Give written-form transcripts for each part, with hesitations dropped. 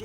Oh,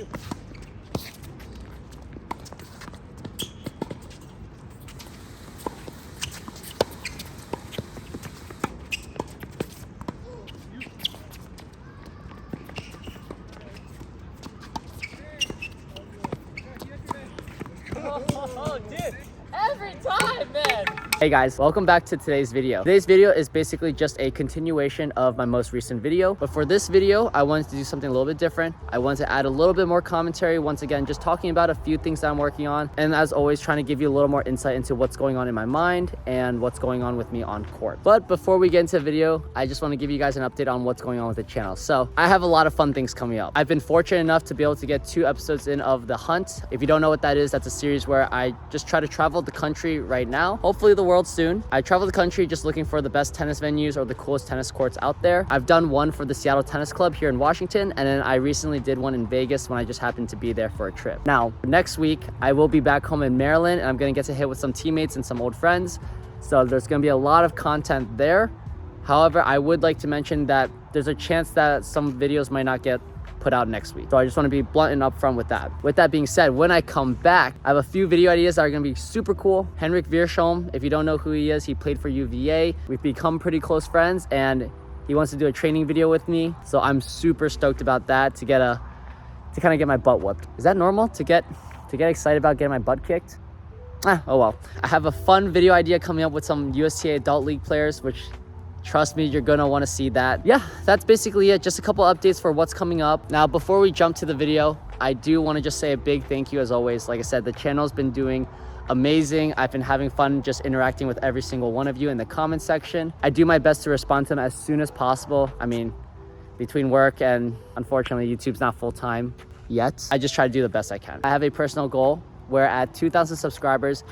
dude, every time, man. Hey guys, welcome back to today's video. Today's video is basically just a continuation of my most recent video, but for this video I wanted to do something a little bit different. I wanted to add a little bit more commentary, once again just talking about a few things that I'm working on, and as always trying to give you a little more insight into what's going on in my mind and what's going on with me on court. But before we get into the video, I just want to give you guys an update on what's going on with the channel. So I have a lot of fun things coming up. I've been fortunate enough to be able to get 2 episodes in of The Hunt. If you don't know what that is, that's a series where I just try to travel the country right now, hopefully the world soon. I travel the country just looking for the best tennis venues or the coolest tennis courts out there. I've done one for the Seattle Tennis Club here in Washington, and then I recently did one in Vegas when I just happened to be there for a trip. Now, next week, I will be back home in Maryland, and I'm gonna get to hit with some teammates and some old friends. So there's gonna be a lot of content there. However, I would like to mention that there's a chance that some videos might not get put out next week. So I just want to be blunt and upfront with that. With that being said, when I come back, I have a few video ideas that are going to be super cool. Henrik Viersholm, if you don't know who he is, he played for UVA. We've become pretty close friends, and he wants to do a training video with me. So I'm super stoked about that, to kind of get my butt whooped. Is that normal to get excited about getting my butt kicked? Oh well. I have a fun video idea coming up with some USTA Adult League players, which trust me, you're gonna wanna see that. Yeah, that's basically it. Just a couple updates for what's coming up. Now, before we jump to the video, I do wanna just say a big thank you as always. Like I said, the channel's been doing amazing. I've been having fun just interacting with every single one of you in the comment section. I do my best to respond to them as soon as possible. I mean, between work and unfortunately YouTube's not full-time yet, I just try to do the best I can. I have a personal goal where at 2,000 subscribers,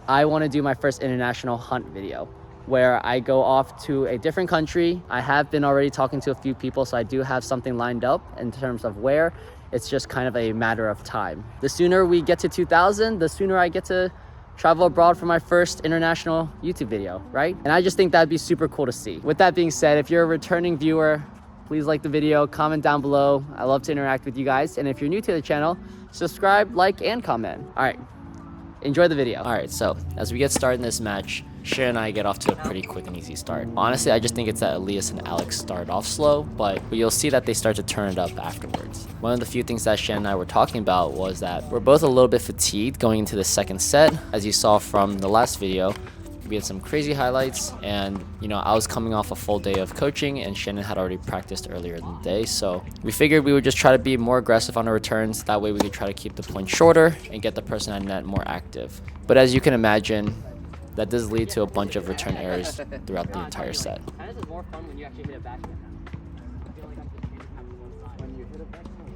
I wanna do my first international hunt video, where I go off to a different country. I have been already talking to a few people, so I do have something lined up in terms of where. It's just kind of a matter of time. The sooner we get to 2,000, the sooner I get to travel abroad for my first international YouTube video, right? And I just think that'd be super cool to see. With that being said, if you're a returning viewer, please like the video, comment down below. I love to interact with you guys. And if you're new to the channel, subscribe, like, and comment. All right, enjoy the video. All right, so as we get started in this match, Shin and I get off to a pretty quick and easy start. Honestly, I just think it's that Elias and Alex start off slow, but you'll see that they start to turn it up afterwards. One of the few things that Shin and I were talking about was that we're both a little bit fatigued going into the second set. As you saw from the last video, we had some crazy highlights, and I was coming off a full day of coaching, and Shannon had already practiced earlier in the day, so we figured we would just try to be more aggressive on our returns. That way we could try to keep the point shorter and get the person at net more active. But as you can imagine, that does lead to a bunch of return errors throughout the entire set. Tennis is more fun when you actually hit a backhand. I feel like I'm just changing half to one side. When you hit a backhand, when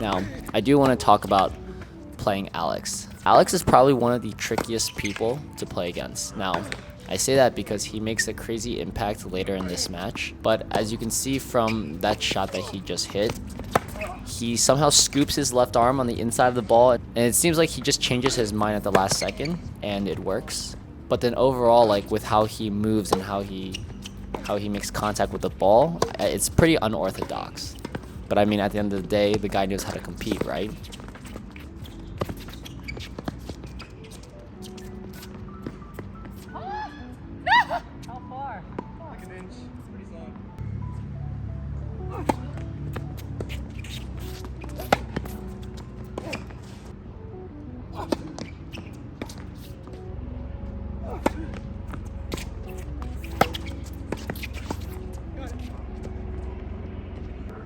Now, I do want to talk about playing Alex. Alex is probably one of the trickiest people to play against. Now, I say that because he makes a crazy impact later in this match, but as you can see from that shot that he just hit, he somehow scoops his left arm on the inside of the ball, and it seems like he just changes his mind at the last second, and it works. But then overall, like with how he moves and how he makes contact with the ball, it's pretty unorthodox. But I mean, at the end of the day, the guy knows how to compete, right? How far? Like an inch. Pretty solid.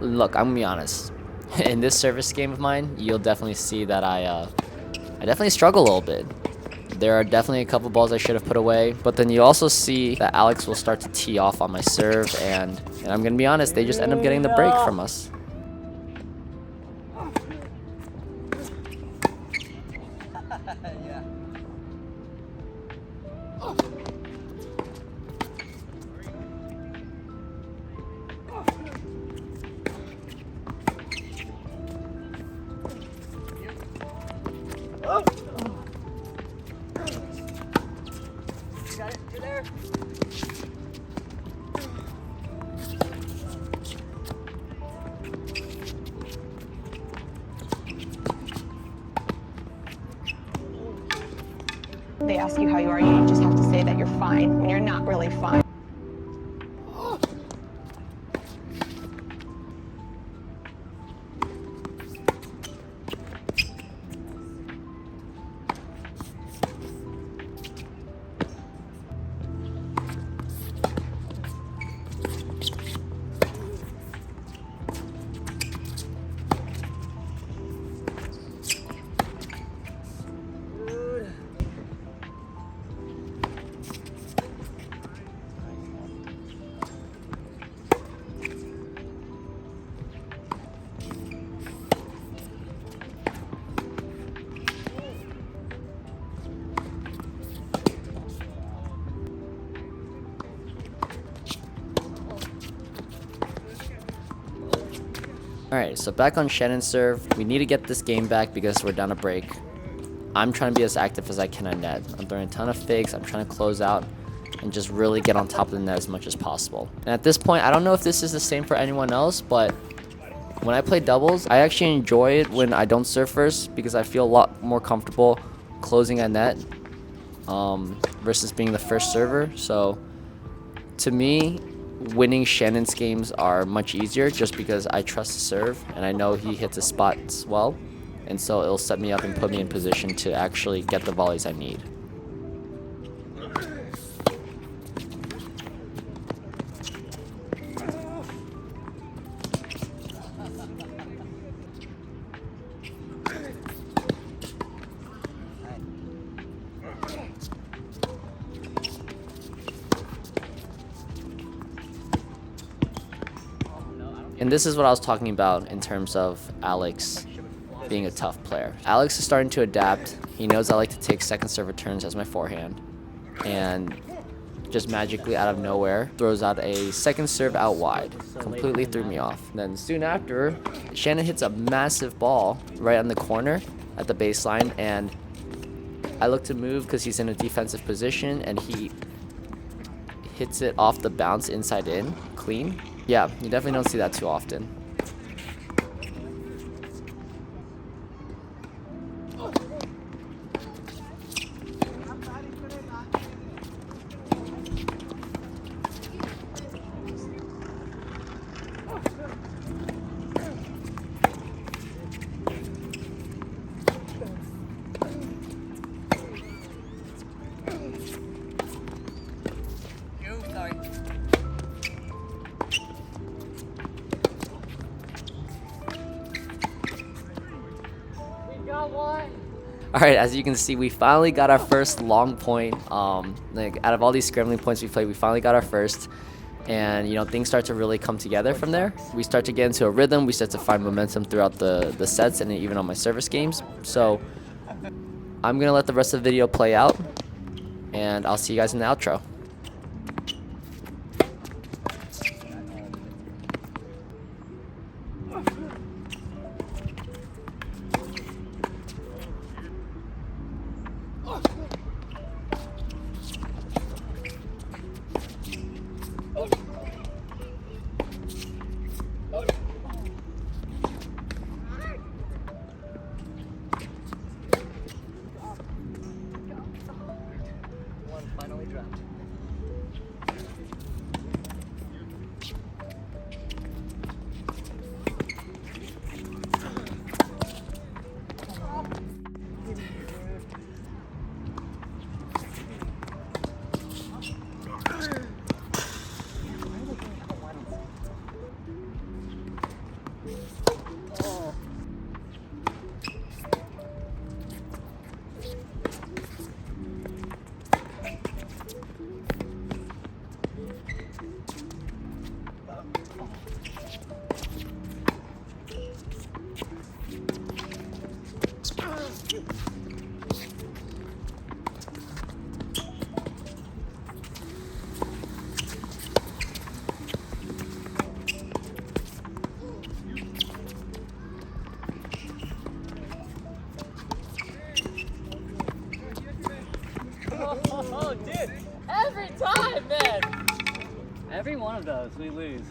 Look, I'm gonna be honest. In this service game of mine, you'll definitely see that I definitely struggle a little bit. There are definitely a couple balls I should have put away, but then you also see that Alex will start to tee off on my serve, and I'm gonna be honest, they just end up getting the break from us. Yeah. You got it? You're there? They ask you how you are, you just have to say that you're fine when you're not really fine. Alright, so back on Shannon's serve. We need to get this game back because we're down a break. I'm trying to be as active as I can on net. I'm throwing a ton of fakes. I'm trying to close out and just really get on top of the net as much as possible. And at this point, I don't know if this is the same for anyone else, but when I play doubles, I actually enjoy it when I don't serve first because I feel a lot more comfortable closing at net versus being the first server. So to me, winning Shannon's games are much easier just because I trust the serve and I know he hits his spots well, and so it'll set me up and put me in position to actually get the volleys I need. And this is what I was talking about in terms of Alex being a tough player. Alex is starting to adapt. He knows I like to take second serve returns as my forehand. And just magically out of nowhere, throws out a second serve out wide. Completely threw me off. Then soon after, Shannon hits a massive ball right on the corner at the baseline. And I look to move because he's in a defensive position. And he hits it off the bounce inside in, clean. Yeah, you definitely don't see that too often. Alright, as you can see, we finally got our first long point. Like out of all these scrambling points we played, we finally got our first. And, you know, things start to really come together from there. We start to get into a rhythm. We start to find momentum throughout the sets and even on my service games. So I'm going to let the rest of the video play out. And I'll see you guys in the outro. Finally dropped. Oh, dude, every time, man. Every one of those, we lose.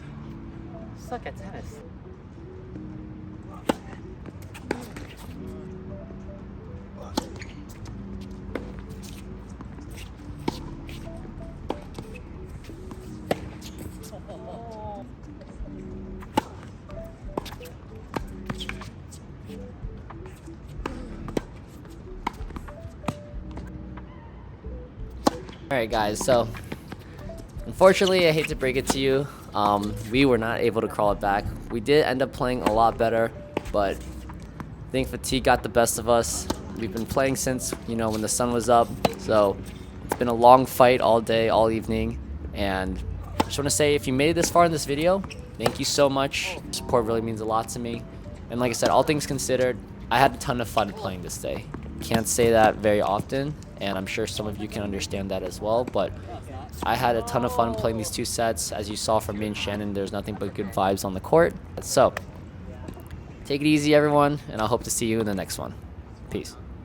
Suck at tennis. Alright guys, so unfortunately I hate to break it to you, we were not able to crawl it back. We did end up playing a lot better, but I think fatigue got the best of us. We've been playing since, you know, when the sun was up, so it's been a long fight all day, all evening, and I just want to say, if you made it this far in this video, thank you so much. Support really means a lot to me, and like I said, all things considered, I had a ton of fun playing this day. Can't say that very often, and I'm sure some of you can understand that as well, but I had a ton of fun playing these two sets. As you saw from me and Shannon, there's nothing but good vibes on the court. So take it easy, everyone, and I hope to see you in the next one. Peace.